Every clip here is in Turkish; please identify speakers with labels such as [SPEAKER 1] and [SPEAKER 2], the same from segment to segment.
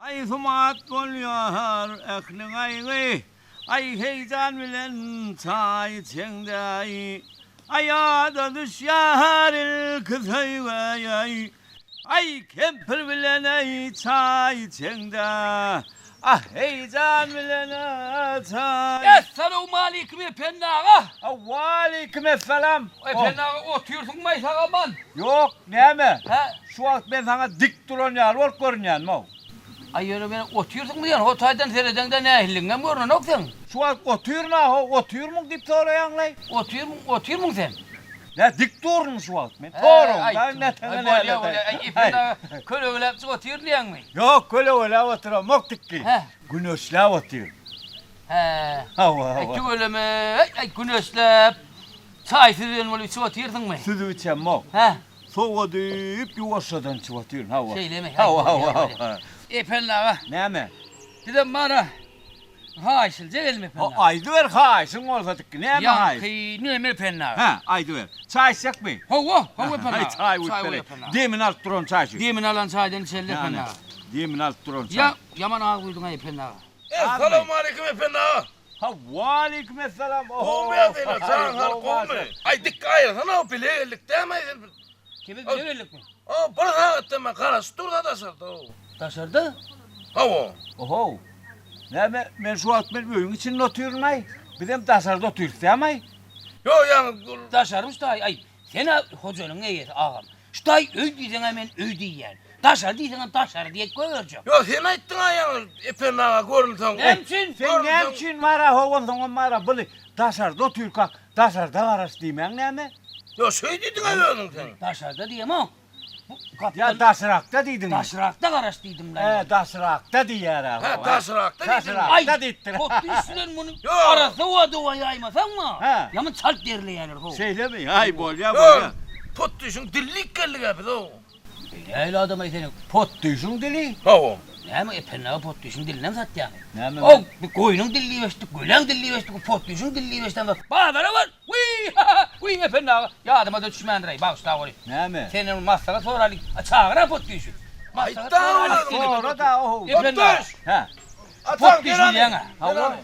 [SPEAKER 1] Ay sumat oluyor aklın ayı. Ay heyecan bilen çay çengday. Ay adı düşer kız ay. Ay kempir bilen ay çay çengday. Ah heyecan bilen çay.
[SPEAKER 2] Esselamu aleyküm efendim ağa.
[SPEAKER 1] Aleyküm selam.
[SPEAKER 2] Efendim ağa oturuyorsun mu aman?
[SPEAKER 1] Yok ne mi?
[SPEAKER 2] He?
[SPEAKER 1] Şu vakit ben sana dik duran yer var görünüyor mu?
[SPEAKER 2] Ay öyle beni oturuyorsun mu yani? Otaydan sereden de ne ehlinden görünen yok sen.
[SPEAKER 1] Şu vakit otuyor na otuyor mu dip soruyan lay?
[SPEAKER 2] Oturuyor mu sen?
[SPEAKER 1] Ne dik durun şu vakit ben. Doğru. Ben ne
[SPEAKER 2] Ay
[SPEAKER 1] tane
[SPEAKER 2] böyle ya öyle. Ay efendim ağa köle öyle hepsi oturuyor diyen mi?
[SPEAKER 1] Yok öyle oturam yok dikki.
[SPEAKER 2] He.
[SPEAKER 1] Güneşle oturuyor.
[SPEAKER 2] He.
[SPEAKER 1] Hava
[SPEAKER 2] Ay
[SPEAKER 1] hava.
[SPEAKER 2] öyle mi? Ay güneşlep. Çaysız diyen böyle içi oturuyorsun mu?
[SPEAKER 1] Sütü içem yok.
[SPEAKER 2] He.
[SPEAKER 1] Soğuğa deyip yuvaşadan çıvatıyorsun hava.
[SPEAKER 2] Şeyle mi?
[SPEAKER 1] Hava.
[SPEAKER 2] Efendim ağa.
[SPEAKER 1] Ne mi?
[SPEAKER 2] Bir de bana. Ha işilce gelme efendim ağa.
[SPEAKER 1] Aydı ver haysın olsa dikki. Ne mi hay?
[SPEAKER 2] Yankı ne mi efendim ağa?
[SPEAKER 1] Ha aydı ver. Çay içecek mi?
[SPEAKER 2] Hava efendim ağa.
[SPEAKER 1] Hay çay
[SPEAKER 2] Çay
[SPEAKER 1] uyutları. Demin alt duran çay içiyor.
[SPEAKER 2] Diyemin alan çaydan içeride efendim ağa.
[SPEAKER 1] Demin alt duran çay.
[SPEAKER 2] Ya yaman ağa buydun ha efendim ağa.
[SPEAKER 3] Esselamu aleyküm efendim ağa.
[SPEAKER 1] Ha aleyküm selam.
[SPEAKER 3] Olmuyor değil sen hal kovma. Ay dik ayır sana o bile ellik demeyin.
[SPEAKER 2] Kimi bilevelik mi?
[SPEAKER 3] O bana etme karas dur da sardı.
[SPEAKER 2] Taşırdı.
[SPEAKER 3] Hava.
[SPEAKER 1] Oho. Ne ben şu an ben oyun için oturuyorum ay. Bir de tasarda oturuyoruz değil mi?
[SPEAKER 3] Yo yani
[SPEAKER 2] Taşarmış da ay. Sen hocanın ne yedi ağam. Şu da öy diyeceksin hemen öy diyen. Taşar diyeceksin taşar diye koyacağım.
[SPEAKER 3] yo sen ettin ayağını efendim ağa görüntün.
[SPEAKER 2] Nemçin.
[SPEAKER 1] Sen ne için mara hovan sonra mara böyle tasarda oturuyor kalk. Tasarda varas diyeyim ne mi?
[SPEAKER 3] Yo şey dedin ayağını sen.
[SPEAKER 2] Taşarda diyem o. Bu
[SPEAKER 1] Ya
[SPEAKER 2] kaptan
[SPEAKER 1] tasırakta dedin.
[SPEAKER 2] taşırakta karaş dedim lan.
[SPEAKER 1] Tasırakta diyer ha.
[SPEAKER 3] Ha taşırakta dedin.
[SPEAKER 1] Taşırak.
[SPEAKER 2] Ay
[SPEAKER 1] da dittin.
[SPEAKER 2] potlu üstünden bunu
[SPEAKER 3] Yo.
[SPEAKER 2] arası o duva yaymasan mı?
[SPEAKER 1] He.
[SPEAKER 2] Yaman çarp derli yani.
[SPEAKER 1] Şeyle mi? Ay bol ya bol
[SPEAKER 3] Yo
[SPEAKER 1] ya.
[SPEAKER 3] pot düşün dillik geldi gibi o.
[SPEAKER 2] Öyle adama seni.
[SPEAKER 1] Pot düşün dili.
[SPEAKER 3] Hava.
[SPEAKER 2] Ne mi efendim pot düşün diline mi sattı yani?
[SPEAKER 1] Ne mi?
[SPEAKER 2] O koyunun dilliği veştik, gülen dilliği veştik, pot düşün dilliği veştik. Bağlara var. Uy efendim ya adama da düşmeyen direy. Bak usta orayı.
[SPEAKER 1] Ne mi?
[SPEAKER 2] Senin masaya soralik. Çağıra pot düşün.
[SPEAKER 3] Ay,
[SPEAKER 2] Masaya
[SPEAKER 3] tamam.
[SPEAKER 2] soralik.
[SPEAKER 1] Sonra da o.
[SPEAKER 2] Efendim
[SPEAKER 1] Ha.
[SPEAKER 2] pot düşün yani.
[SPEAKER 1] Hava.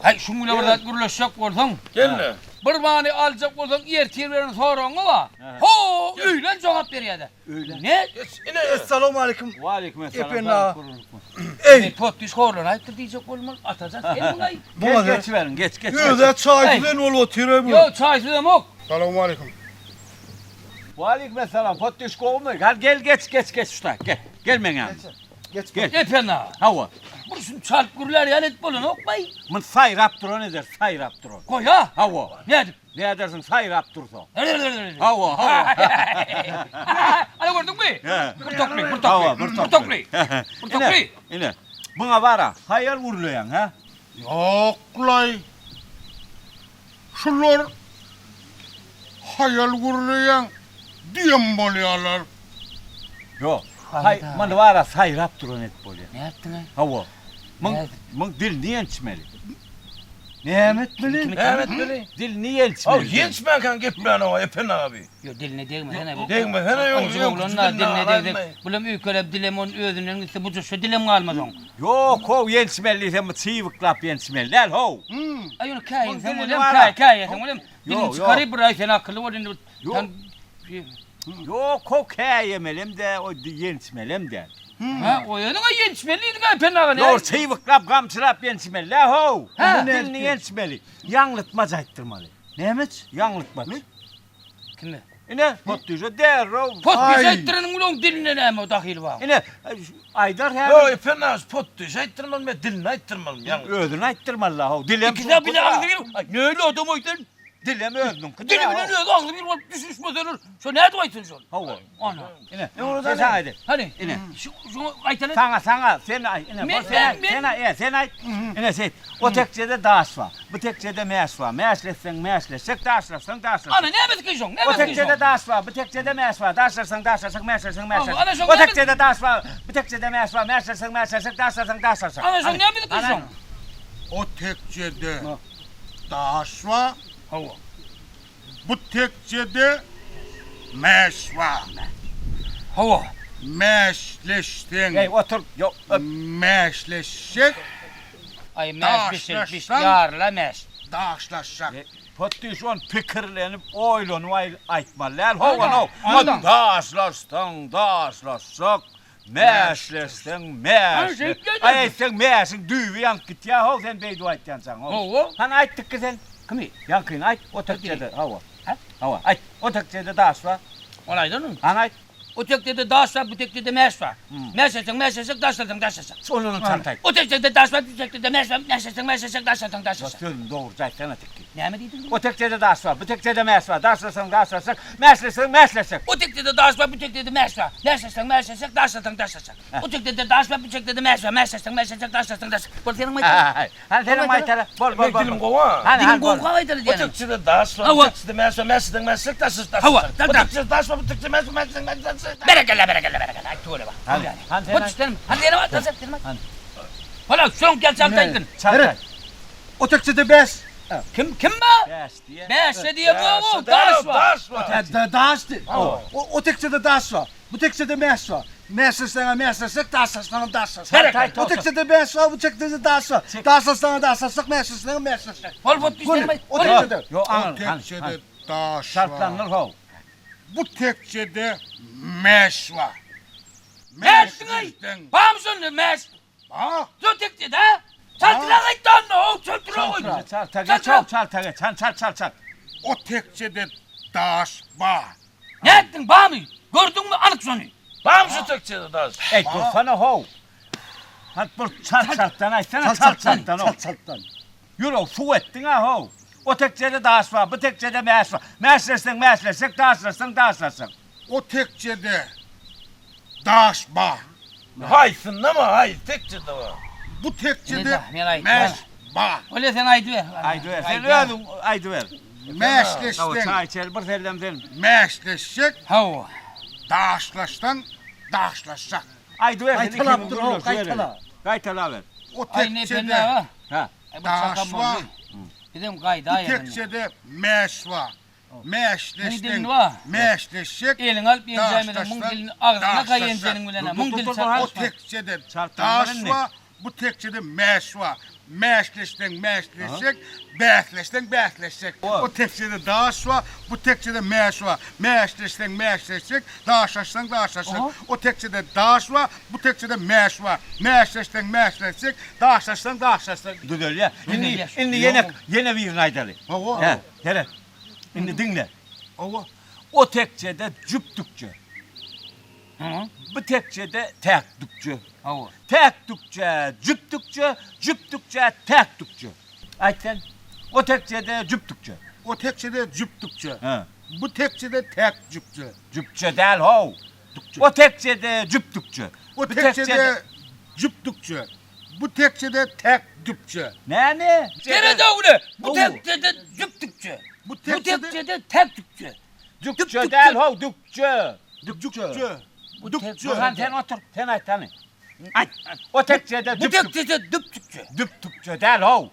[SPEAKER 2] Hay şunu burada gürleşecek olsan.
[SPEAKER 3] Gel.
[SPEAKER 2] Bir mani alacak olsan yer tirlerini sorun ama. Ho öyle cevap veriyor da.
[SPEAKER 1] Öyle.
[SPEAKER 2] Ne?
[SPEAKER 3] Geç yine.
[SPEAKER 4] Esselamu aleyküm.
[SPEAKER 1] Aleyküm selam.
[SPEAKER 4] Efendim
[SPEAKER 1] Bana
[SPEAKER 4] ağa.
[SPEAKER 1] kurulur.
[SPEAKER 4] Ey,
[SPEAKER 2] Pot düş horlan ayıptır diyecek olmaz. Atacak el mi?
[SPEAKER 1] Geç geç verin geç geç.
[SPEAKER 4] yüze çay
[SPEAKER 2] Hey.
[SPEAKER 4] güven ol oturuyor bu.
[SPEAKER 2] Yo çay su yok.
[SPEAKER 4] Esselamu aleyküm.
[SPEAKER 1] Aleyküm selam. Pot düş kovmuyor. Hadi gel geç usta. Gel. Gelmen yani.
[SPEAKER 4] Geç
[SPEAKER 1] Gel.
[SPEAKER 2] Efendim.
[SPEAKER 1] Hava.
[SPEAKER 2] Bu şun çarp gürler yani et bolun ok bay.
[SPEAKER 1] Mın say rapturo nedir? Say rapturo.
[SPEAKER 2] Koy ha.
[SPEAKER 1] Hava.
[SPEAKER 2] Ne edip?
[SPEAKER 1] Ne edersin say rapturso.
[SPEAKER 2] Hava.
[SPEAKER 1] Hava.
[SPEAKER 2] Ana gördün mü?
[SPEAKER 1] He.
[SPEAKER 2] Burtokli.
[SPEAKER 1] Hava.
[SPEAKER 2] Burtokli. Burtokli.
[SPEAKER 1] İne. Buna var ha. Hayal vurulayan ha.
[SPEAKER 4] Yok lay. Şunlar hayal kuruyan diyem boluyorlar.
[SPEAKER 1] Yok. Hay,
[SPEAKER 2] Hayda.
[SPEAKER 1] man var ha say rapturo net böyle.
[SPEAKER 2] Ne yaptın ha?
[SPEAKER 1] Hava. Mın
[SPEAKER 2] Ne?
[SPEAKER 1] mın dil niye içmeli? Ne etmeli?
[SPEAKER 3] Evet böyle.
[SPEAKER 1] Dil niye
[SPEAKER 3] Al
[SPEAKER 1] içmeli?
[SPEAKER 3] genç ben kan git ben o efendim abi.
[SPEAKER 2] Yo diline değme sana.
[SPEAKER 3] Değil mi? Hele yok
[SPEAKER 2] Onca
[SPEAKER 3] yok.
[SPEAKER 2] oğlanlar diline değdi. Bulam ülkelep dilemon özünden gitse bu şu dilem kalmaz on.
[SPEAKER 1] Yok o yençmeli sen çiviklap yençmeli. Del ho.
[SPEAKER 2] Ay onu kayin
[SPEAKER 1] Bak,
[SPEAKER 2] sen
[SPEAKER 1] dilini
[SPEAKER 2] oğlum
[SPEAKER 1] var ha.
[SPEAKER 2] kay sen oğlum.
[SPEAKER 1] Yo,
[SPEAKER 2] Dilin
[SPEAKER 1] yo.
[SPEAKER 2] çıkarıp bırak sen akıllı olun.
[SPEAKER 1] Yo.
[SPEAKER 2] Sen
[SPEAKER 1] Yok o yemelim de o yençmelim de.
[SPEAKER 2] ha o yana yençmeliydi gay penaga ne?
[SPEAKER 1] Yok çiviklap gamçılap yençmeli. La ho.
[SPEAKER 2] Ha.
[SPEAKER 1] Bu dilini yençmeli. Yanlıtma cayttırmalı. Neymiş? Yanlıtma.
[SPEAKER 2] Kimi?
[SPEAKER 1] İne pottuca derro.
[SPEAKER 2] Pot
[SPEAKER 4] Ay.
[SPEAKER 2] bizettirin ulun diline ne mi dahil var?
[SPEAKER 1] İne Aydar
[SPEAKER 3] Yo
[SPEAKER 1] her
[SPEAKER 3] efendim az pot düş ettirmem ben dilini ettirmem. Yani.
[SPEAKER 1] ödün ayttırma la ho. Dilem
[SPEAKER 2] İkisi de bile ağzı bir. Ay ne öyle adam oydun?
[SPEAKER 1] Dilem ödün.
[SPEAKER 2] Dili bile ne ağzı bir var düşmüş mü denir? Şu ne duaysın şu?
[SPEAKER 1] Hava.
[SPEAKER 2] Ana.
[SPEAKER 1] İne.
[SPEAKER 3] Ne orada
[SPEAKER 1] Sen
[SPEAKER 3] ne?
[SPEAKER 1] haydi.
[SPEAKER 2] Hani?
[SPEAKER 1] İne.
[SPEAKER 2] Şu aytanı.
[SPEAKER 1] Sana sen ay ine
[SPEAKER 2] Ben-
[SPEAKER 1] sen ay ine sen o tekçede daş var bu tekçede meş var meşleşsek daşlarsan
[SPEAKER 2] Ana ne yapıyorsun kızım? Ne
[SPEAKER 1] o
[SPEAKER 2] yapıyorsun?
[SPEAKER 1] tekçede daş var bu tekçede meş var daşlarsan meşleşsen
[SPEAKER 2] Ana, şu
[SPEAKER 1] o
[SPEAKER 2] ne
[SPEAKER 1] tekçede daş var bu tekçede meş var meşleşsen daşlarsan
[SPEAKER 2] Ana şu ne yapıyorsun kızım?
[SPEAKER 4] O tekçede taş var,
[SPEAKER 2] Hava.
[SPEAKER 4] bu tekçede meş var.
[SPEAKER 2] Hava.
[SPEAKER 4] Meşleştin.
[SPEAKER 1] Ey otur. Yok.
[SPEAKER 4] Meşleşecek.
[SPEAKER 2] Ay meş
[SPEAKER 4] Daşlaşsan-
[SPEAKER 2] biş yarla meş.
[SPEAKER 4] Daşlaşacak.
[SPEAKER 1] Pottiş on fikirlenip oylanıp aytmalar. Hova
[SPEAKER 2] Anladım,
[SPEAKER 1] no.
[SPEAKER 2] anladım.
[SPEAKER 1] Daşlaşsak. Meşleştin, meşle. Ay sen meşin düğü yank git ya. Hov sen beydu aytyansan.
[SPEAKER 2] Hova.
[SPEAKER 1] Han ayttık ki sen.
[SPEAKER 2] Kimi?
[SPEAKER 1] Yankın ayt. O tekçede. Hava.
[SPEAKER 2] Ha?
[SPEAKER 1] Hava. Ayt. O tekçede daşla.
[SPEAKER 2] Olaydın mı?
[SPEAKER 1] Han ayt.
[SPEAKER 2] O tekte daş var, bu tekte meş var. Meşleşsin, daşlasın.
[SPEAKER 1] Onun çantay.
[SPEAKER 2] O tekte daş var, bu tekte meş var. Meşleşsin, daşlasın.
[SPEAKER 1] Dostum doğru zaten tekki.
[SPEAKER 2] Ne mi dedin?
[SPEAKER 1] O tekçede daş var. Bu tekçede meş var. Daşlasın. Meşleşsin.
[SPEAKER 2] O tekte daş var, bu tekte meş var. Meşleşsin, daşlasın. O tekte daş var, bu tekte meş var. Meşleşsin, daşlasın. Bu senin mi?
[SPEAKER 1] Han senin maytara. Bol.
[SPEAKER 3] Dilim kova.
[SPEAKER 1] Han
[SPEAKER 2] Dilin
[SPEAKER 1] bol.
[SPEAKER 2] kovaydı
[SPEAKER 3] O
[SPEAKER 2] diyelim.
[SPEAKER 3] tekçede daş var,
[SPEAKER 2] Hava.
[SPEAKER 3] o tekçede meş var, meşlik, daşsız.
[SPEAKER 2] Hava,
[SPEAKER 3] O
[SPEAKER 2] tak.
[SPEAKER 3] tekçede daş var, bu tekçede meş var, meşlik.
[SPEAKER 2] Berekelle. Ay tuğla bak.
[SPEAKER 1] Han
[SPEAKER 2] Bu tüsterim. Hadi yerim at, hadi.
[SPEAKER 1] Han.
[SPEAKER 2] Hala şun gel çantaydın.
[SPEAKER 1] Çantay.
[SPEAKER 4] O tekçede beş.
[SPEAKER 2] Kim bu?
[SPEAKER 1] Beş diye.
[SPEAKER 2] Meşle diye bu daş var.
[SPEAKER 3] Daş var.
[SPEAKER 4] Daştı. O tekçede daş var. Bu tekçede meş var. Meşleşsene meşleşsek, daşlaşsana daşlaşsak.
[SPEAKER 1] Çantay
[SPEAKER 4] O
[SPEAKER 1] tosun.
[SPEAKER 4] tekçede meş var, bu tekçede daş var. Daşlaşsana daşlaşsak, meşleşsene meşleşsek.
[SPEAKER 2] Hol bu tüsterim.
[SPEAKER 4] O tekçede.
[SPEAKER 1] Yo
[SPEAKER 4] O
[SPEAKER 1] anıl.
[SPEAKER 4] tekçede daş
[SPEAKER 1] Şartlanır
[SPEAKER 4] var.
[SPEAKER 1] hov.
[SPEAKER 4] Bu tekçede meş var.
[SPEAKER 2] Meşsin ay.
[SPEAKER 4] Meşleştin.
[SPEAKER 2] Bağımsın meş.
[SPEAKER 4] Ha?
[SPEAKER 2] Zo tekte de. Çantıra gittan o çantıra koydu.
[SPEAKER 1] Çal.
[SPEAKER 4] O tekçede daş var.
[SPEAKER 2] Ne ettin bağ mı? Gördün mü anık sonu?
[SPEAKER 3] Bam şu tekçede daş.
[SPEAKER 1] Ey dursana hov. Han bu çarttan açsana çarttan o.
[SPEAKER 4] Çattan.
[SPEAKER 1] Yürü su ettin ha hov. O tekçede daş var, bu tekçede meş var. Meşleşsin, daşlasın.
[SPEAKER 4] O tekçede daş var.
[SPEAKER 3] Haysın ama hay tekçede var.
[SPEAKER 4] Bu tekçede
[SPEAKER 2] Melay,
[SPEAKER 4] meş var.
[SPEAKER 2] Öyle sen aydı ver.
[SPEAKER 1] Aydı ver, sen öldün, aydı ver. Hava
[SPEAKER 4] Meşleştin.
[SPEAKER 1] çay içer, bir sellemden.
[SPEAKER 4] Meşleşecek,
[SPEAKER 2] Hava.
[SPEAKER 4] daşlaştan daşlaşacak.
[SPEAKER 1] Aydı ver,
[SPEAKER 4] Kaytala dur, o kaytala.
[SPEAKER 1] Kaytala ver.
[SPEAKER 4] O
[SPEAKER 2] Ay ne
[SPEAKER 4] tekçede
[SPEAKER 2] fena ha.
[SPEAKER 1] Ha.
[SPEAKER 2] Bu
[SPEAKER 4] daş
[SPEAKER 2] çakam
[SPEAKER 4] var.
[SPEAKER 2] oldu. Dedim kaydı
[SPEAKER 4] Bu
[SPEAKER 2] ayı.
[SPEAKER 4] tekçede meş var.
[SPEAKER 2] Ne
[SPEAKER 4] Meşleştin.
[SPEAKER 2] dilin var?
[SPEAKER 4] Meşleşecek.
[SPEAKER 2] Elin alıp yeneceğimine
[SPEAKER 4] Daş,
[SPEAKER 2] mung
[SPEAKER 4] daş,
[SPEAKER 2] dilini ağzına
[SPEAKER 4] daş,
[SPEAKER 2] kay
[SPEAKER 4] daş,
[SPEAKER 2] yeneceğinin bilene.
[SPEAKER 1] dur,
[SPEAKER 2] Mung
[SPEAKER 1] dur,
[SPEAKER 2] dil
[SPEAKER 1] dur,
[SPEAKER 4] O
[SPEAKER 2] çarpışma.
[SPEAKER 4] tekçede
[SPEAKER 1] Çarptırma
[SPEAKER 4] daş
[SPEAKER 1] ne?
[SPEAKER 4] var. Bu tekçede meş var. Meşleştin, meşleşecek. Behleşecek.
[SPEAKER 1] O.
[SPEAKER 4] O tekçede daş var. Bu tekçede meş var. Meşleştin, daşlaşsan.
[SPEAKER 2] Aha.
[SPEAKER 4] O tekçede daş var. Bu tekçede meş var. Meşleştin, daşlaşsan.
[SPEAKER 1] Dur öyle ya.
[SPEAKER 2] Dinle.
[SPEAKER 1] Şimdi yine bir aydalı.
[SPEAKER 4] Hava.
[SPEAKER 1] He, hele. Şimdi dinle.
[SPEAKER 4] Hava.
[SPEAKER 1] O tekçede cüptükçe.
[SPEAKER 2] Hı.
[SPEAKER 1] Bu tekçede tekdükçe.
[SPEAKER 2] Hava.
[SPEAKER 1] Tekdükçe, cüptükçe, tekdükçe. Ayten. O tekçede cüptükçe.
[SPEAKER 4] O tekçede cüptükçe.
[SPEAKER 1] He.
[SPEAKER 4] Bu tekçede tek cüpçe.
[SPEAKER 1] Cüpçe değil hov. O tekçede cüptükçe.
[SPEAKER 4] O
[SPEAKER 1] Bu
[SPEAKER 4] tekçede cüptükçe. Bu tekçede tek düpçe.
[SPEAKER 1] Ne?
[SPEAKER 2] Nerede öyle? Bu
[SPEAKER 1] Oo.
[SPEAKER 2] tekçede cüptükçe.
[SPEAKER 4] Bu
[SPEAKER 2] Bu
[SPEAKER 4] tekçede
[SPEAKER 2] tekçede tek tükçe.
[SPEAKER 1] Dükçe değil hov, dükçe.
[SPEAKER 4] dükçe.
[SPEAKER 2] Bu
[SPEAKER 4] Dükçe.
[SPEAKER 1] Sen otur, sen ay tane. Ay, o tekçede
[SPEAKER 2] Bu
[SPEAKER 1] cüptükçe.
[SPEAKER 2] tekçede düptükçe.
[SPEAKER 1] Düptükçe değil hov.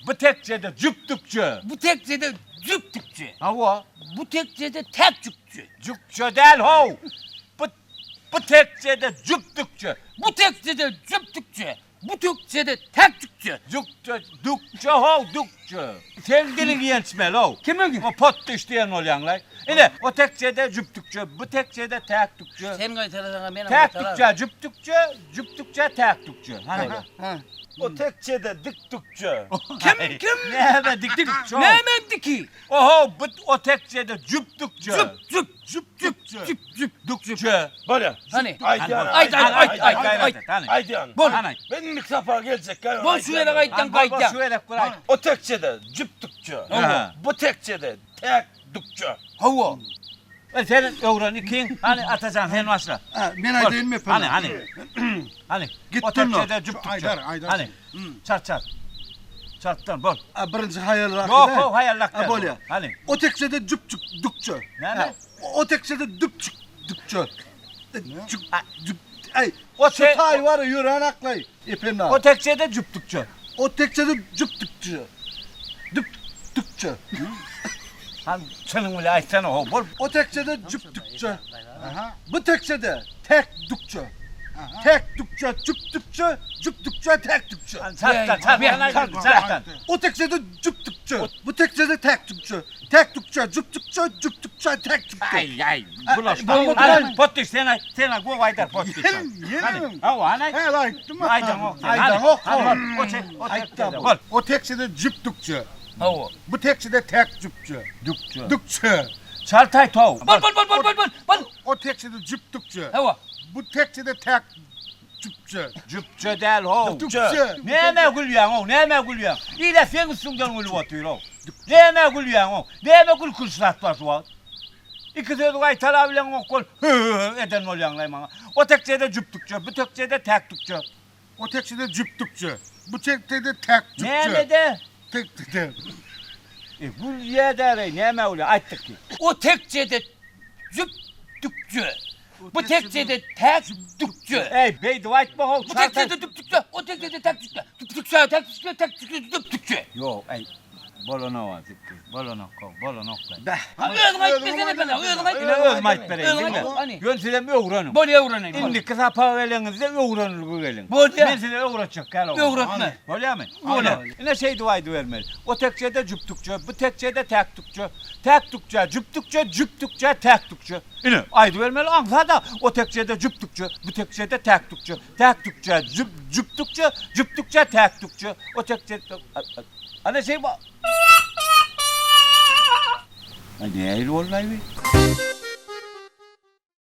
[SPEAKER 1] Bu tekçede cüptükçe.
[SPEAKER 2] Bu tekçede cüptükçe.
[SPEAKER 1] Hava.
[SPEAKER 2] Bu tekçede tek tükçe.
[SPEAKER 1] Cükçe değil hov. Bu tekçede cüptükçe.
[SPEAKER 2] Bu tekçede cüptükçe. Bu tekçede tek tükçe.
[SPEAKER 1] Dükçe hov, dükçe. Sen dilin yençmel hov.
[SPEAKER 2] Kimin?
[SPEAKER 1] O pot düştüyen olyanlar. Yine o tekçede cüptükçe, bu tekçede tekdükçe.
[SPEAKER 2] Sen kaytarasana benim
[SPEAKER 1] Tekdükçe, cüptükçe, tekdükçe. Hani?
[SPEAKER 2] Ha.
[SPEAKER 3] O tekçede diktukça.
[SPEAKER 2] Kim?
[SPEAKER 1] Ne be dikdükçe.
[SPEAKER 2] Ne emekti ki?
[SPEAKER 1] Oho, o tekçede cüptükçe.
[SPEAKER 2] Cüp.
[SPEAKER 1] Dükçe.
[SPEAKER 3] Böyle.
[SPEAKER 2] Hani?
[SPEAKER 3] Aydiyan. Aydiyan.
[SPEAKER 2] Bol.
[SPEAKER 1] Anay.
[SPEAKER 3] Benim mikrofona gelecek.
[SPEAKER 2] Bol şu yere kayıttan kayıttan.
[SPEAKER 1] Şu yere kuray.
[SPEAKER 3] O tekçede cüptükça.
[SPEAKER 1] Aha.
[SPEAKER 3] Bu tekçede tekdükça.
[SPEAKER 2] Hava.
[SPEAKER 1] Senin öğren ikin, hani atacaksın sen başla.
[SPEAKER 4] Ben aydayım mı?
[SPEAKER 1] Hani. Hani.
[SPEAKER 4] Gittin
[SPEAKER 1] O tekçede
[SPEAKER 4] mi?
[SPEAKER 1] cüptükçe.
[SPEAKER 4] Aydar.
[SPEAKER 1] Hani. Çart. Çarttan bol.
[SPEAKER 4] Birinci hayal rakı.
[SPEAKER 1] Yok hayallak.
[SPEAKER 4] Ha, bol ya.
[SPEAKER 1] Hani.
[SPEAKER 4] O tekçede cüpçük dükçe.
[SPEAKER 1] Ne?
[SPEAKER 4] O tekçede dükçük dükçe. Ay.
[SPEAKER 1] O
[SPEAKER 4] O
[SPEAKER 1] te-
[SPEAKER 4] tay var yürüyen aklay. İpin
[SPEAKER 1] O tekçede cüptükçe.
[SPEAKER 4] O tekçede cüptükçe. Dükçe.
[SPEAKER 1] Han senin bile açsana o bol.
[SPEAKER 4] O tekçede cüptükçe. Bu tekçede tek dükçe. Tek dükçe, cüptükçe, cüptükçe, tek dükçe.
[SPEAKER 1] Saktan.
[SPEAKER 4] O tekçede cüptükçe. Bu tekçede tek dükçe. Tek dükçe, cüptükçe, cüptükçe, tek dükçe.
[SPEAKER 1] Ay. Bulos.
[SPEAKER 4] bu-
[SPEAKER 1] Pottiş sen go vaydar pottiş.
[SPEAKER 4] Yerim.
[SPEAKER 1] Ha anay.
[SPEAKER 4] He lan, değil mi?
[SPEAKER 1] Aydan o.
[SPEAKER 4] Aydan o.
[SPEAKER 1] O
[SPEAKER 4] Aydan
[SPEAKER 1] bol.
[SPEAKER 4] o tekçede cüptükçe.
[SPEAKER 2] Hava.
[SPEAKER 4] Bu tekçede tek cüpçe.
[SPEAKER 1] Dükçe.
[SPEAKER 4] Dükçe.
[SPEAKER 1] Çaltay tov.
[SPEAKER 2] Bol.
[SPEAKER 4] O tekçede cüptükçe.
[SPEAKER 2] Hava.
[SPEAKER 4] Bu tekçede tek cüpçe.
[SPEAKER 1] Cüpçe del ho.
[SPEAKER 4] Dükçe.
[SPEAKER 1] Neme gülüyorsun o? Neme gülüyorsun? İle sen üstünden gülüp oturuyor o. Neme gülüyorsun o? Neme gül kuşlat var o? İki de duvay talabilen o kol. Eden oluyorsun lan bana. O tekçede cüptükçe, bu tekçede tekdükçe.
[SPEAKER 4] O tekçede cüptükçe. Bu tekçede tek cüpçe.
[SPEAKER 1] Neme de?
[SPEAKER 4] Tekçede.
[SPEAKER 1] Gül ye de neme oluyor? Ayttık ki.
[SPEAKER 2] O tekçede züptükçü. Bu tekçede tek dükçü.
[SPEAKER 1] Ey bey duvayt mı ho?
[SPEAKER 2] Bu tekçede düptükçü. O tekçede tek dükçü. Düptükçü, tek dükçü, tek dükçü, düptükçü.
[SPEAKER 1] Yo ey. Bolona var zikti. Bolona ko, bolona ko.
[SPEAKER 2] Özüme gitmesene ben. Özüme
[SPEAKER 1] Yine özmayt bereyim değil mi?
[SPEAKER 2] Hani.
[SPEAKER 1] Yönsilem öğrenim.
[SPEAKER 2] Böyle öğreneyim.
[SPEAKER 1] İndi kısa paralarınızda öğrenir bu gelin.
[SPEAKER 2] Böyle.
[SPEAKER 1] Ben size öğretecek gel oğlum.
[SPEAKER 2] Öğretme.
[SPEAKER 1] Böyle mi?
[SPEAKER 2] Böyle.
[SPEAKER 1] Yine şey duaydı vermeli. O tekçede cüptükçe, bu tekçede tekdükçe. Tekdükçe, cüptükçe, cüptükçe, tekdükçe. Yine aydı vermeli. Ansa o tekçede cüptükçe, bu tekçede tekdükçe. Tekdükçe, cüptükçe, cüptükçe, tekdükçe. O tekçede... Hani şey bu... Hadi eğil vallahi.